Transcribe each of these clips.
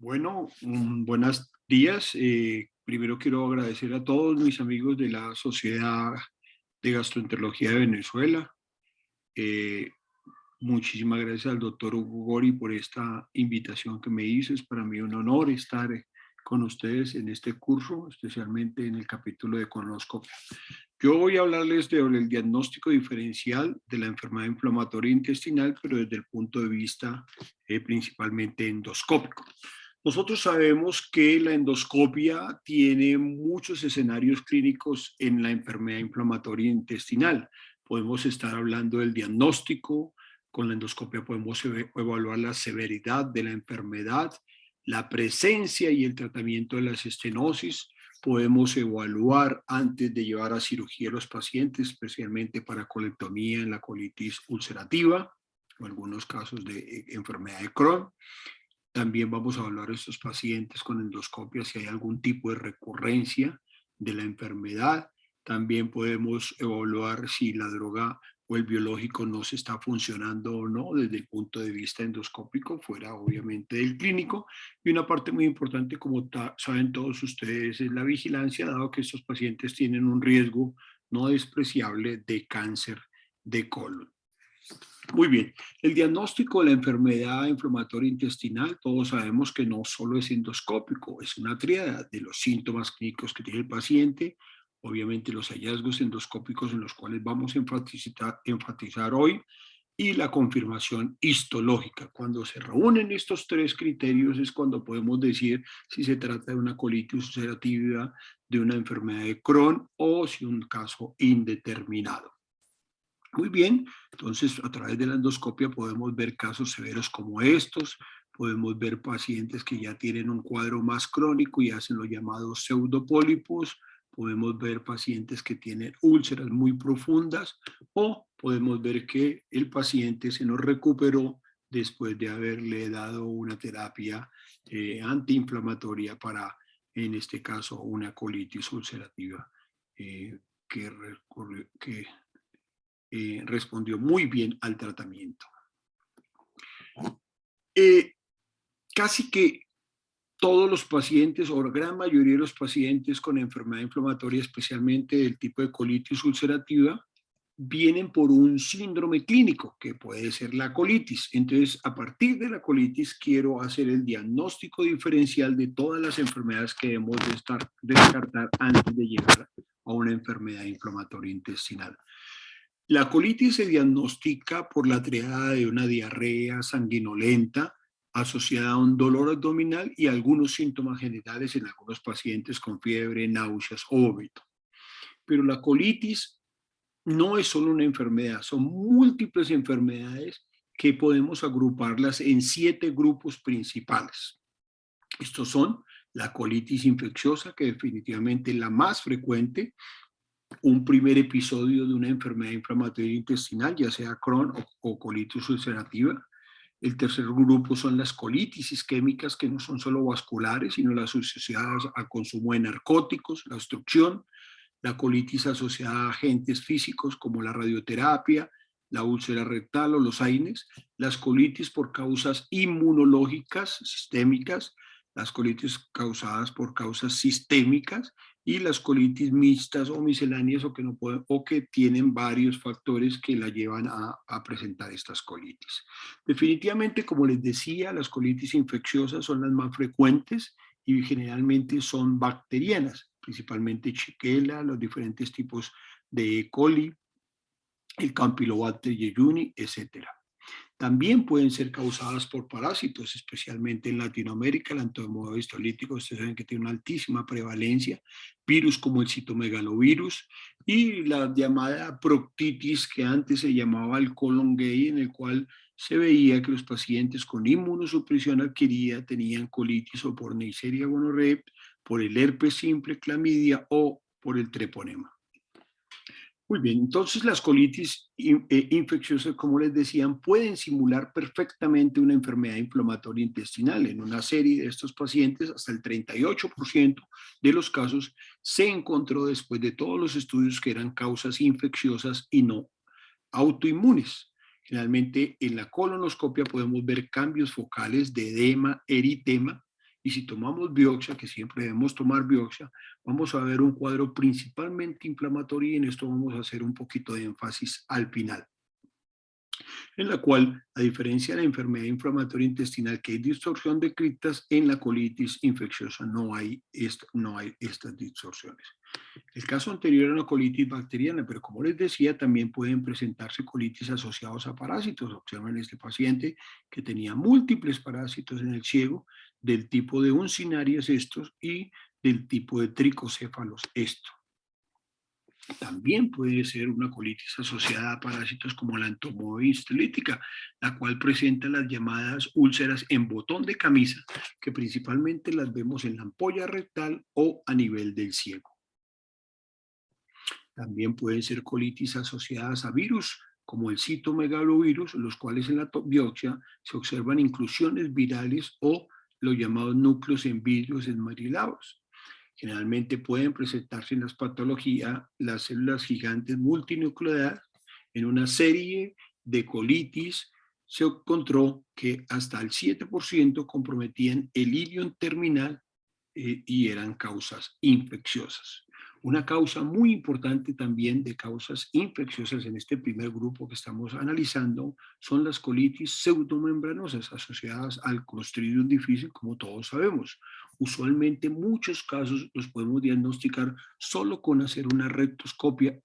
Bueno, buenos días. Primero quiero agradecer a todos mis amigos de la Sociedad de Gastroenterología de Venezuela. Eh, Muchísimas gracias al doctor Hugo Gori por esta invitación que me hizo. Es para mí un honor estar con ustedes en este curso, especialmente en el capítulo de colonoscopia. Yo voy a hablarles sobre el diagnóstico diferencial de la enfermedad inflamatoria intestinal, pero desde el punto de vista principalmente endoscópico. Nosotros sabemos que la endoscopia tiene muchos escenarios clínicos en la enfermedad inflamatoria intestinal. Podemos estar hablando del diagnóstico, con la endoscopia podemos evaluar la severidad de la enfermedad, la presencia y el tratamiento de las estenosis. Podemos evaluar antes de llevar a cirugía a los pacientes, especialmente para colectomía en la colitis ulcerativa o algunos casos de enfermedad de Crohn. También vamos a evaluar a estos pacientes con endoscopia si hay algún tipo de recurrencia de la enfermedad. También podemos evaluar si la droga o el biológico no se está funcionando o no desde el punto de vista endoscópico, fuera obviamente del clínico. Y una parte muy importante, como saben todos ustedes, es la vigilancia, dado que estos pacientes tienen un riesgo no despreciable de cáncer de colon. Muy bien, el diagnóstico de la enfermedad inflamatoria intestinal, todos sabemos que no solo es endoscópico, es una tríada de los síntomas clínicos que tiene el paciente, obviamente los hallazgos endoscópicos en los cuales vamos a enfatizar hoy, y la confirmación histológica. Cuando se reúnen estos tres criterios es cuando podemos decir si se trata de una colitis ulcerativa, de una enfermedad de Crohn o si un caso indeterminado. Muy bien, entonces a través de la endoscopia podemos ver casos severos como estos, podemos ver pacientes que ya tienen un cuadro más crónico y hacen los llamados pseudopólipos, podemos ver pacientes que tienen úlceras muy profundas o podemos ver que el paciente se nos recuperó después de haberle dado una terapia antiinflamatoria para, en este caso, una colitis ulcerativa que respondió muy bien al tratamiento. Eh, Casi que todos los pacientes, o la gran mayoría de los pacientes con enfermedad inflamatoria, especialmente del tipo de colitis ulcerativa, vienen por un síndrome clínico, que puede ser la colitis. Entonces, a partir de la colitis, quiero hacer el diagnóstico diferencial de todas las enfermedades que debemos descartar antes de llegar a una enfermedad inflamatoria intestinal. La colitis se diagnostica por la triada de una diarrea sanguinolenta asociada a un dolor abdominal y algunos síntomas generales en algunos pacientes con fiebre, náuseas o vómito. Pero la colitis no es solo una enfermedad, son múltiples enfermedades que podemos agruparlas en 7 grupos principales. Estos son la colitis infecciosa, que definitivamente es la más frecuente, un primer episodio de una enfermedad inflamatoria intestinal, ya sea Crohn o colitis ulcerativa. El tercer grupo son las colitis isquémicas, que no son solo vasculares, sino las asociadas al consumo de narcóticos, la obstrucción, la colitis asociada a agentes físicos como la radioterapia, la úlcera rectal o los AINES, las colitis por causas inmunológicas sistémicas, las colitis causadas por causas sistémicas y las colitis mixtas o misceláneas o que, no pueden, o que tienen varios factores que la llevan a presentar estas colitis. Definitivamente, como les decía, las colitis infecciosas son las más frecuentes y generalmente son bacterianas, principalmente Shigella, los diferentes tipos de E. coli, el Campylobacter jejuni, etc. También pueden ser causadas por parásitos, especialmente en Latinoamérica. El entomodo histolítico, ustedes saben que tiene una altísima prevalencia, virus como el citomegalovirus y la llamada proctitis, que antes se llamaba el colon gay, en el cual se veía que los pacientes con inmunosupresión adquirida tenían colitis o por Neisseria gonorrhoeae, por el herpes simple, clamidia o por el treponema. Muy bien, entonces las colitis infecciosas, como les decían, pueden simular perfectamente una enfermedad inflamatoria intestinal. En una serie de estos pacientes, hasta el 38% de los casos se encontró después de todos los estudios que eran causas infecciosas y no autoinmunes. Generalmente en la colonoscopia podemos ver cambios focales de edema, eritema, Y si tomamos biopsia, que siempre debemos tomar biopsia, vamos a ver un cuadro principalmente inflamatorio y en esto vamos a hacer un poquito de énfasis al final, en la cual, a diferencia de la enfermedad inflamatoria intestinal, que hay distorsión de criptas, en la colitis infecciosa no hay estas distorsiones. El caso anterior era una colitis bacteriana, pero como les decía, también pueden presentarse colitis asociados a parásitos. Observen este paciente que tenía múltiples parásitos en el ciego, del tipo de uncinarias estos y del tipo de tricocéfalos esto. También puede ser una colitis asociada a parásitos como la entomosis lítica, la cual presenta las llamadas úlceras en botón de camisa, que principalmente las vemos en la ampolla rectal o a nivel del ciego. También pueden ser colitis asociadas a virus, como el citomegalovirus, los cuales en la biopsia se observan inclusiones virales o los llamados núcleos en vidrios esmerilados. Generalmente pueden presentarse en las patologías las células gigantes multinucleadas. En una serie de colitis se encontró que hasta el 7% comprometían el ilion terminal y eran causas infecciosas. Una causa muy importante también de causas infecciosas en este primer grupo que estamos analizando son las colitis pseudomembranosas asociadas al Clostridium difficile, como todos sabemos. Usualmente muchos casos los podemos diagnosticar solo con hacer una rectoscopia,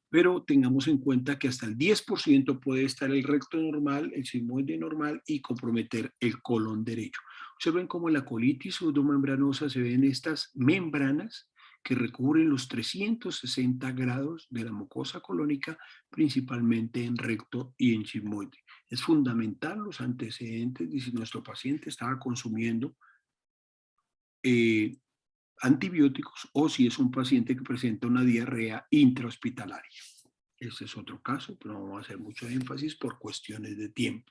pero tengamos en cuenta que hasta el 10% puede estar el recto normal, el sigmoide normal y comprometer el colon derecho. Observen cómo en la colitis pseudomembranosa se ven estas membranas que recubren los 360 grados de la mucosa colónica, principalmente en recto y en sigmoide. Es fundamental los antecedentes de si nuestro paciente estaba consumiendo antibióticos o si es un paciente que presenta una diarrea intrahospitalaria. Este es otro caso, pero no vamos a hacer mucho énfasis por cuestiones de tiempo.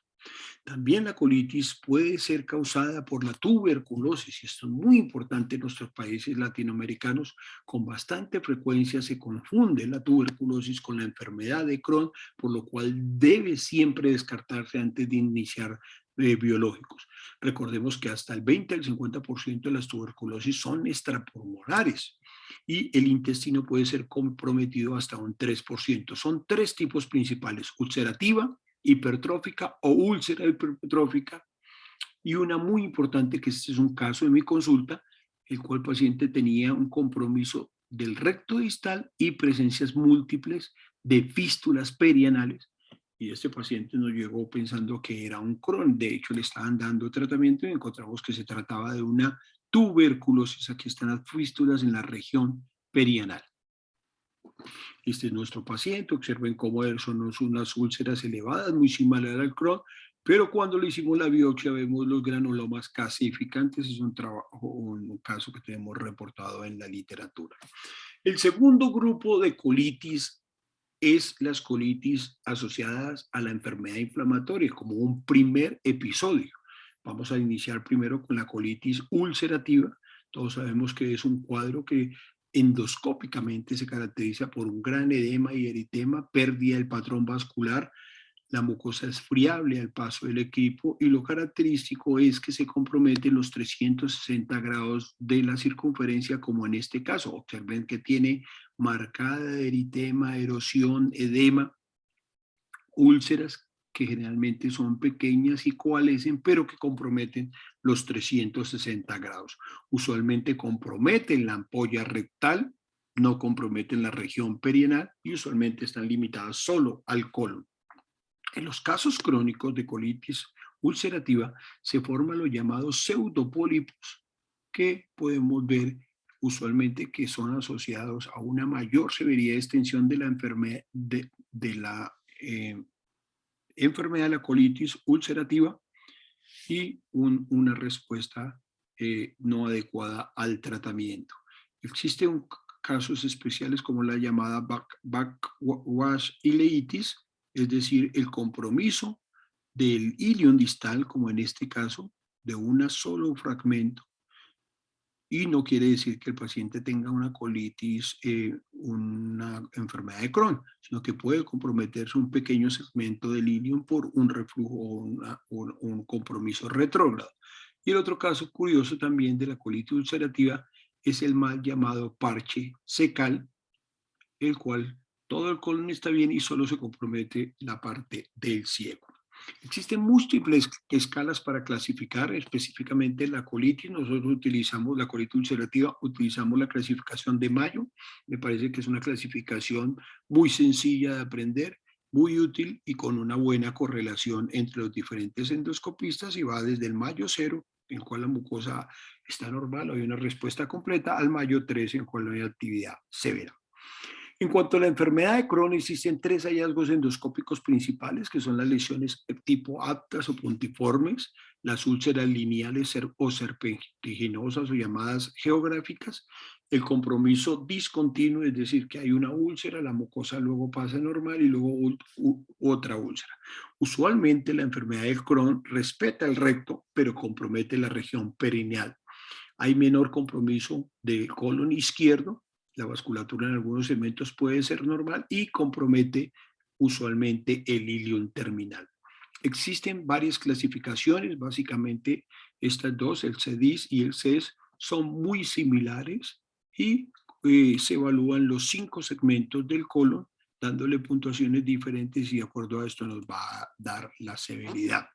También la colitis puede ser causada por la tuberculosis, y esto es muy importante en nuestros países latinoamericanos. Con bastante frecuencia se confunde la tuberculosis con la enfermedad de Crohn, por lo cual debe siempre descartarse antes de iniciar biológicos. Recordemos que hasta el 20 al 50% de las tuberculosis son extrapulmonares y el intestino puede ser comprometido hasta un 3%. Son tres tipos principales: ulcerativa, hipertrófica o úlcera hipertrófica, y una muy importante, que este es un caso de mi consulta, el cual el paciente tenía un compromiso del recto distal y presencias múltiples de fístulas perianales, y este paciente nos llegó pensando que era un Crohn. De hecho, le estaban dando tratamiento y encontramos que se trataba de una tuberculosis. Aquí están las fístulas en la región perianal. Este es nuestro paciente. Observen cómo son unas úlceras elevadas, muy similar al Crohn, pero cuando le hicimos la biopsia vemos los granulomas calcificantes. Es un caso que tenemos reportado en la literatura. El segundo grupo de colitis es las colitis asociadas a la enfermedad inflamatoria, como un primer episodio. Vamos a iniciar primero con la colitis ulcerativa. Todos sabemos que es un cuadro que endoscópicamente se caracteriza por un gran edema y eritema, pérdida del patrón vascular. La mucosa es friable al paso del equipo y lo característico es que se comprometen los 360 grados de la circunferencia, como en este caso. Observen que tiene marcada eritema, erosión, edema, úlceras que generalmente son pequeñas y coalescen, pero que comprometen los 360 grados. Usualmente comprometen la ampolla rectal, no comprometen la región perianal y usualmente están limitadas solo al colon. En los casos crónicos de colitis ulcerativa se forman los llamados pseudopólipos, que podemos ver usualmente que son asociados a una mayor severidad de extensión de la enfermedad enfermedad de la colitis ulcerativa y una respuesta no adecuada al tratamiento. Existen casos especiales como la llamada backwash ileitis, es decir, el compromiso del ilion distal, como en este caso, de un solo fragmento y no quiere decir que el paciente tenga una colitis, una enfermedad de Crohn, sino que puede comprometerse un pequeño segmento del ileum por un reflujo o un compromiso retrógrado. Y el otro caso curioso también de la colitis ulcerativa es el mal llamado parche secal, el cual todo el colon está bien y solo se compromete la parte del ciego. Existen múltiples escalas para clasificar específicamente la colitis. Nosotros utilizamos la colitis ulcerativa, utilizamos la clasificación de Mayo. Me parece que es una clasificación muy sencilla de aprender, muy útil y con una buena correlación entre los diferentes endoscopistas y va desde el Mayo 0, en cual la mucosa está normal, hay una respuesta completa, al Mayo 3, en cual no hay actividad severa. En cuanto a la enfermedad de Crohn, existen tres hallazgos endoscópicos principales, que son las lesiones tipo aptas o puntiformes, las úlceras lineales o serpentiginosas o llamadas geográficas, el compromiso discontinuo, es decir, que hay una úlcera, la mucosa luego pasa normal y luego otra úlcera. Usualmente la enfermedad de Crohn respeta el recto, pero compromete la región perineal. Hay menor compromiso del colon izquierdo, la vasculatura en algunos segmentos puede ser normal y compromete usualmente el ilium terminal. Existen varias clasificaciones, básicamente estas dos, el CEDIS y el CES, son muy similares y se evalúan los 5 segmentos del colon, dándole puntuaciones diferentes y de acuerdo a esto nos va a dar la severidad.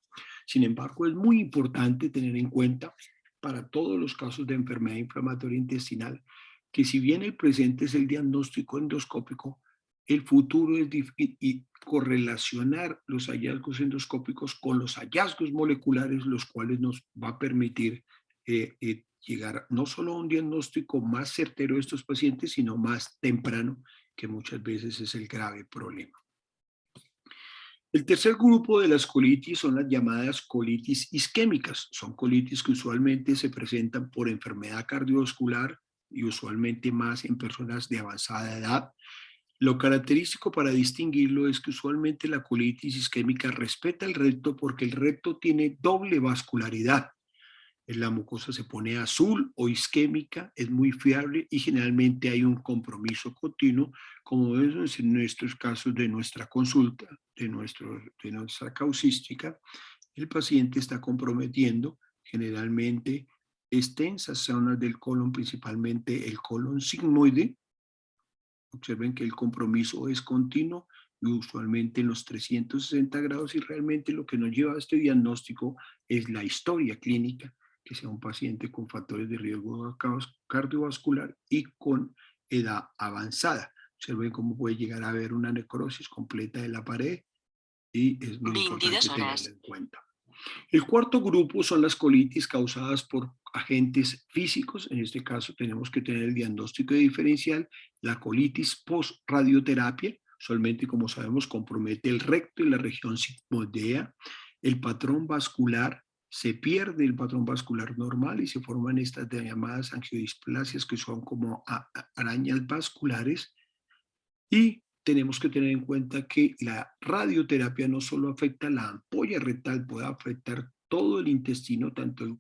Sin embargo, es muy importante tener en cuenta para todos los casos de enfermedad inflamatoria intestinal, que si bien el presente es el diagnóstico endoscópico, el futuro es difícil y correlacionar los hallazgos endoscópicos con los hallazgos moleculares, los cuales nos va a permitir llegar no solo a un diagnóstico más certero de estos pacientes, sino más temprano, que muchas veces es el grave problema. El tercer grupo de las colitis son las llamadas colitis isquémicas. Son colitis que usualmente se presentan por enfermedad cardiovascular y usualmente más en personas de avanzada edad. Lo característico para distinguirlo es que usualmente la colitis isquémica respeta el recto porque el recto tiene doble vascularidad. La mucosa se pone azul o isquémica, es muy fiable y generalmente hay un compromiso continuo, como vemos en nuestros casos de nuestra consulta, de nuestra causística. El paciente está comprometiendo generalmente extensas zonas del colon, principalmente el colon sigmoide. Observen que el compromiso es continuo y usualmente en los 360 grados, y realmente lo que nos lleva a este diagnóstico es la historia clínica, que sea un paciente con factores de riesgo cardiovascular y con edad avanzada. Observen cómo puede llegar a haber una necrosis completa de la pared y es muy importante tenerlo en cuenta. El cuarto grupo son las colitis causadas por agentes físicos. En este caso tenemos que tener el diagnóstico diferencial. La colitis post-radioterapia, usualmente, como sabemos, compromete el recto y la región sigmoidea. El patrón vascular, se pierde el patrón vascular normal y se forman estas llamadas angiodisplasias, que son como arañas vasculares. Y tenemos que tener en cuenta que la radioterapia no solo afecta la ampolla rectal, puede afectar todo el intestino, tanto el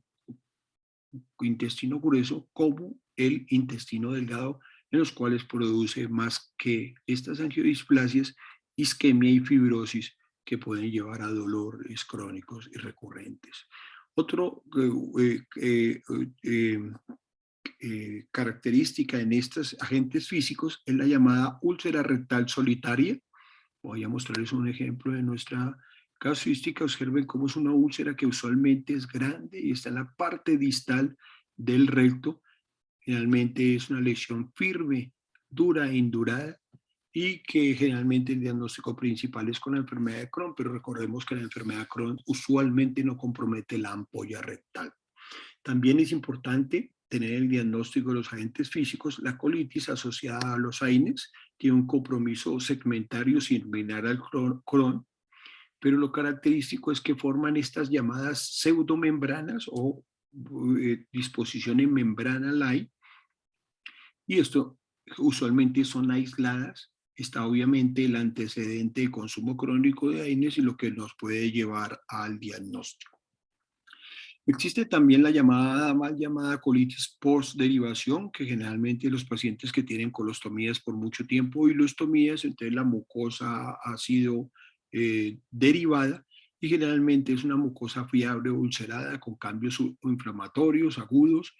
intestino grueso como el intestino delgado, en los cuales produce más que estas angiodisplasias, isquemia y fibrosis que pueden llevar a dolores crónicos y recurrentes. Otro característica en estos agentes físicos es la llamada úlcera rectal solitaria. Voy a mostrarles un ejemplo de nuestra casuística. Observen cómo es una úlcera que usualmente es grande y está en la parte distal del recto. Generalmente es una lesión firme, dura e indurada, y que generalmente el diagnóstico principal es con la enfermedad de Crohn, pero recordemos que la enfermedad de Crohn usualmente no compromete la ampolla rectal. También es importante tener el diagnóstico de los agentes físicos. La colitis asociada a los AINES tiene un compromiso segmentario similar al Crohn, pero lo característico es que forman estas llamadas pseudomembranas o disposición en membrana light, y esto usualmente son aisladas. Está obviamente el antecedente de consumo crónico de AINES y lo que nos puede llevar al diagnóstico. Existe también la mal llamada colitis post-derivación, que generalmente los pacientes que tienen colostomías por mucho tiempo y ileostomías, entonces la mucosa ha sido derivada y generalmente es una mucosa fiable o ulcerada con cambios inflamatorios agudos,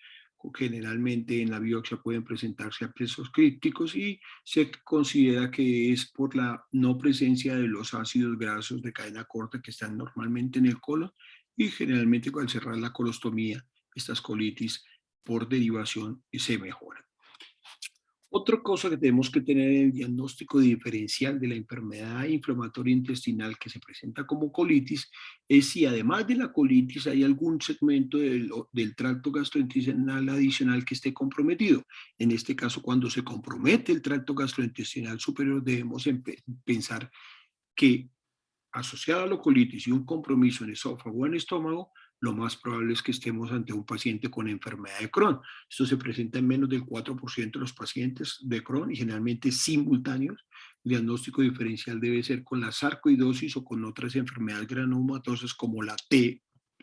generalmente en la biopsia pueden presentarse abscesos crípticos y se considera que es por la no presencia de los ácidos grasos de cadena corta que están normalmente en el colon y generalmente al cerrar la colostomía, estas colitis por derivación se mejoran. Otra cosa que tenemos que tener en el diagnóstico diferencial de la enfermedad inflamatoria intestinal que se presenta como colitis es si además de la colitis hay algún segmento del tracto gastrointestinal adicional que esté comprometido. En este caso, cuando se compromete el tracto gastrointestinal superior, debemos pensar que asociada a la colitis y un compromiso en esófago o en estómago, lo más probable es que estemos ante un paciente con enfermedad de Crohn. Esto se presenta en menos del 4% de los pacientes de Crohn y generalmente simultáneos. El diagnóstico diferencial debe ser con la sarcoidosis o con otras enfermedades granulomatosas como la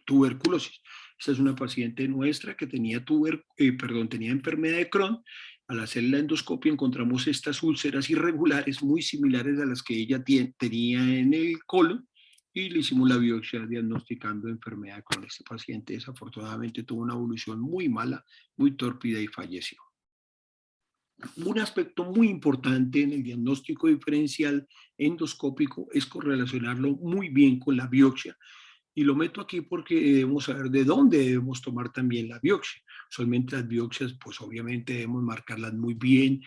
tuberculosis. Esta es una paciente nuestra que tenía enfermedad de Crohn. Al hacer la endoscopia encontramos estas úlceras irregulares muy similares a las que ella tenía en el colon y le hicimos la biopsia diagnosticando enfermedad con este paciente. Desafortunadamente tuvo una evolución muy mala, muy tórpida y falleció. Un aspecto muy importante en el diagnóstico diferencial endoscópico es correlacionarlo muy bien con la biopsia. Y lo meto aquí porque debemos saber de dónde debemos tomar también la biopsia. Solamente las biopsias, pues obviamente debemos marcarlas muy bien,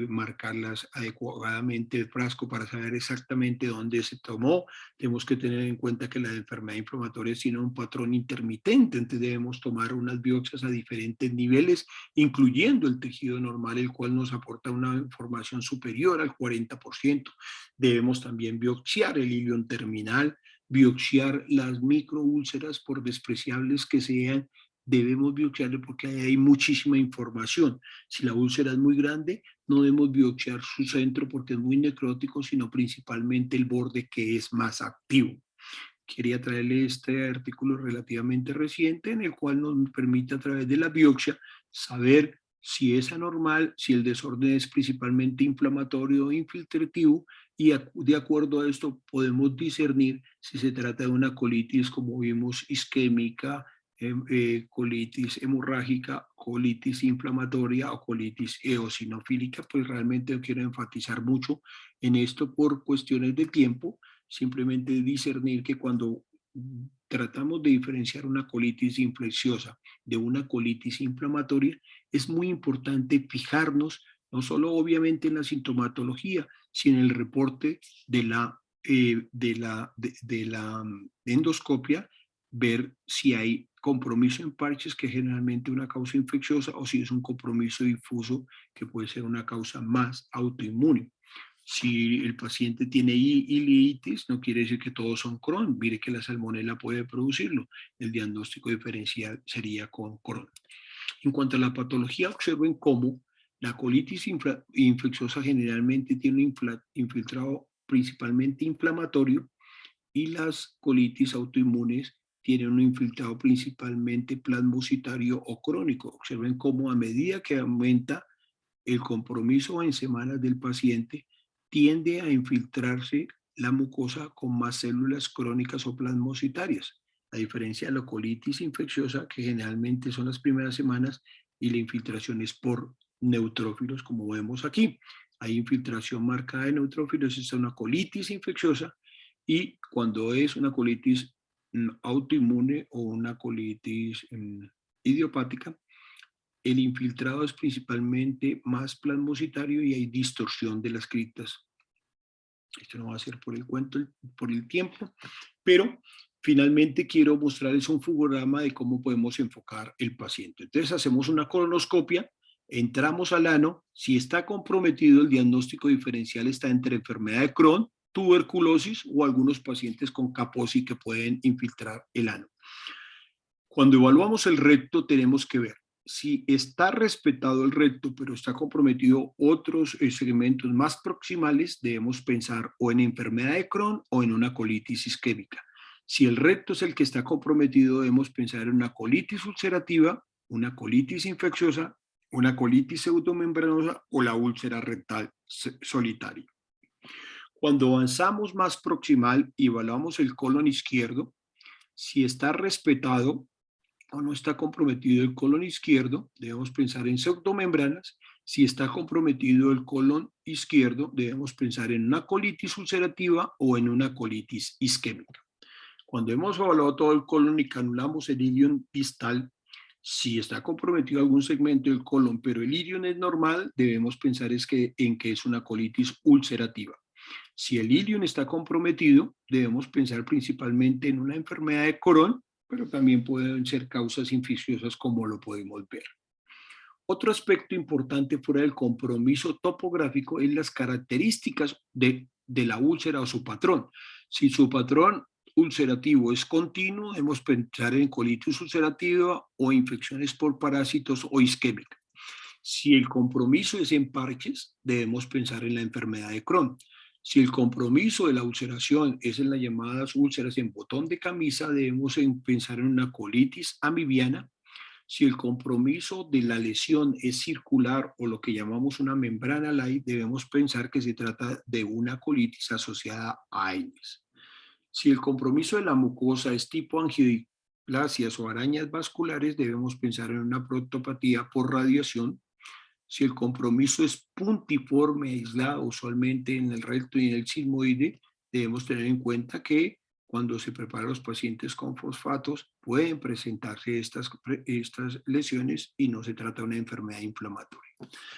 marcarlas adecuadamente el frasco para saber exactamente dónde se tomó. Tenemos que tener en cuenta que la enfermedad inflamatoria tiene un patrón intermitente, entonces debemos tomar unas biopsias a diferentes niveles, incluyendo el tejido normal, el cual nos aporta una información superior al 40%. Debemos también biopsiar el ilion terminal, biopsiar las microúlceras, por despreciables que sean, debemos biopsiarle porque ahí hay muchísima información. Si la úlcera es muy grande, no debemos biopsiar su centro porque es muy necrótico, sino principalmente el borde que es más activo. Quería traerle este artículo relativamente reciente en el cual nos permite a través de la biopsia saber si es anormal, si el desorden es principalmente inflamatorio o infiltrativo y de acuerdo a esto podemos discernir si se trata de una colitis como vimos isquémica, colitis hemorrágica, colitis inflamatoria o colitis eosinofílica. Pues realmente quiero enfatizar mucho en esto por cuestiones de tiempo. Simplemente discernir que cuando tratamos de diferenciar una colitis infecciosa de una colitis inflamatoria, es muy importante fijarnos no solo obviamente en la sintomatología, sino en el reporte de la endoscopia, ver si hay compromiso en parches, que es generalmente una causa infecciosa, o si es un compromiso difuso, que puede ser una causa más autoinmune. Si el paciente tiene ileitis, no quiere decir que todos son Crohn. Mire que la salmonela puede producirlo. El diagnóstico diferencial sería con Crohn. En cuanto a la patología, observen cómo la colitis infecciosa generalmente tiene un infiltrado principalmente inflamatorio y las colitis autoinmunes tienen un infiltrado principalmente plasmocitario o crónico. Observen cómo a medida que aumenta el compromiso en semanas del paciente, tiende a infiltrarse la mucosa con más células crónicas o plasmocitarias, a diferencia de la colitis infecciosa, que generalmente son las primeras semanas y la infiltración es por neutrófilos, como vemos aquí. Hay infiltración marcada de neutrófilos, es una colitis infecciosa, y cuando es una colitis autoinmune o una colitis idiopática, el infiltrado es principalmente más plasmocitario y hay distorsión de las criptas. Esto no va a ser por el cuento, por el tiempo, pero finalmente quiero mostrarles un fluorama de cómo podemos enfocar el paciente. Entonces hacemos una colonoscopia, entramos al ano, si está comprometido el diagnóstico diferencial está entre enfermedad de Crohn, tuberculosis o algunos pacientes con Kaposi que pueden infiltrar el ano. Cuando evaluamos el recto tenemos que ver si está respetado el recto, pero está comprometido otros segmentos más proximales, debemos pensar o en enfermedad de Crohn o en una colitis isquémica. Si el recto es el que está comprometido, debemos pensar en una colitis ulcerativa, una colitis infecciosa, una colitis pseudomembranosa o la úlcera rectal solitaria. Cuando avanzamos más proximal y evaluamos el colon izquierdo, si está respetado o no está comprometido el colon izquierdo, debemos pensar en pseudomembranas. Si está comprometido el colon izquierdo, debemos pensar en una colitis ulcerativa o en una colitis isquémica. Cuando hemos evaluado todo el colon y canulamos el ilion distal, si está comprometido algún segmento del colon, pero el ilion es normal, debemos pensar en que es una colitis ulcerativa. Si el ilion está comprometido, debemos pensar principalmente en una enfermedad de Crohn, pero también pueden ser causas infecciosas como lo podemos ver. Otro aspecto importante fuera del compromiso topográfico es las características de la úlcera o su patrón. Si su patrón ulcerativo es continuo, debemos pensar en colitis ulcerativa o infecciones por parásitos o isquémica. Si el compromiso es en parches, debemos pensar en la enfermedad de Crohn. Si el compromiso de la ulceración es en las llamadas úlceras en botón de camisa, debemos pensar en una colitis amibiana. Si el compromiso de la lesión es circular o lo que llamamos una membrana light, debemos pensar que se trata de una colitis asociada a AINES. Si el compromiso de la mucosa es tipo angioplasias o arañas vasculares, debemos pensar en una proctopatía por radiación. Si el compromiso es puntiforme, aislado, usualmente en el recto y en el sigmoide, debemos tener en cuenta que cuando se preparan los pacientes con fosfatos pueden presentarse estas lesiones y no se trata de una enfermedad inflamatoria.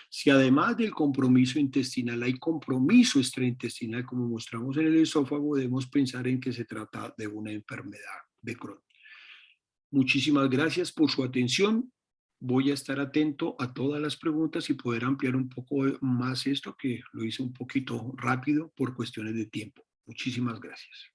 Si además del compromiso intestinal hay compromiso extraintestinal, como mostramos en el esófago, debemos pensar en que se trata de una enfermedad de Crohn. Muchísimas gracias por su atención. Voy a estar atento a todas las preguntas y poder ampliar un poco más esto, que lo hice un poquito rápido por cuestiones de tiempo. Muchísimas gracias.